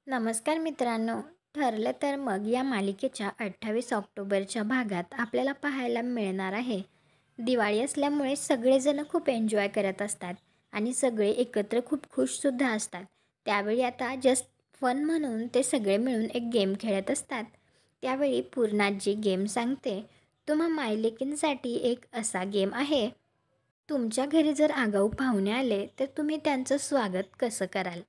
नमस्कार मित्रांनो. ठरलं तर मग या मालिकेच्या 28 ऑक्टोबरच्या भागात आपल्याला पाहायला मिळणार आहे. दिवाळी असल्यामुळे सगळेजण खूप एन्जॉय करत असतात आणि सगळे एकत्र खूप खुशसुद्धा असतात. त्यावेळी आता जस्ट फन म्हणून ते सगळे मिळून एक गेम खेळत असतात. त्यावेळी पूर्णाजी गेम सांगते, तुम्हा मायलेकींसाठी एक असा गेम आहे. तुमच्या घरी जर आगाऊ पाहुणे आले तर तुम्ही त्यांचं स्वागत कसं कराल?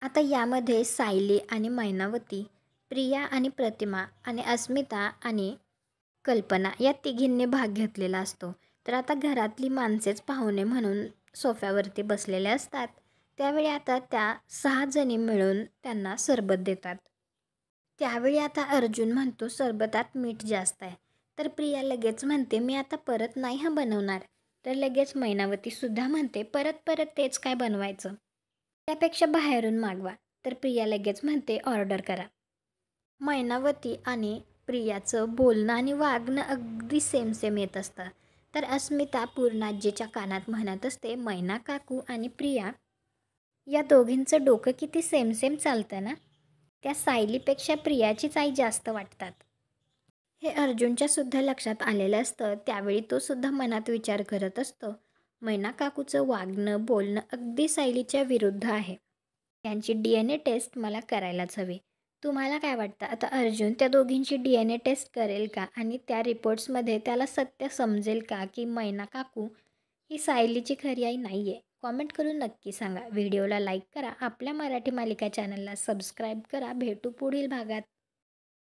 आता यामध्ये सायली आणि मैनावती, प्रिया आणि प्रतिमा आणि अस्मिता आणि कल्पना या तिघींनी भाग घेतलेला असतो. तर आता घरातली माणसेच पाहुणे म्हणून सोफ्यावरती बसलेले असतात. त्यावेळी आता त्या 6 जणी मिळून त्यांना सरबत देतात. त्यावेळी आता अर्जुन म्हणतो सरबतात मीठ जास्त आहे. तर प्रिया लगेच म्हणते मी आता परत नाही बनवणार. तर लगेच मैनावतीसुद्धा म्हणते परत परत तेच काय बनवायचं, त्यापेक्षा बाहेरून मागवा. तर प्रिया लगेच म्हणते ऑर्डर करा. मैनावती आणि प्रियाचं बोलणं आणि वागणं अगदी सेम सेम येत असतं. तर अस्मिता पूर्णाजीच्या कानात म्हणत असते मैना काकू आणि प्रिया या दोघींचं डोकं किती सेम सेम चालतं ना. त्या सायलीपेक्षा प्रियाचीच आई जास्त वाटतात. हे अर्जुनच्या सुद्धा लक्षात आलेलं असतं. त्यावेळी तो सुद्धा मनात विचार करत असतो मैना काकूचं वागणं बोलणं अगदी सायलीच्या विरुद्ध आहे. त्यांची DNA टेस्ट मला करायलाच हवी. तुम्हाला काय वाटतं आता अर्जुन त्या दोघींची DNA टेस्ट करेल का आणि त्या रिपोर्ट्समध्ये त्याला सत्य समजेल का की मैना काकू ही सायलीची खरी आई नाही आहे? कॉमेंट करून नक्की सांगा. व्हिडिओला लाईक करा. आपल्या मराठी मालिका चॅनलला सबस्क्राईब करा. भेटू पुढील भागात.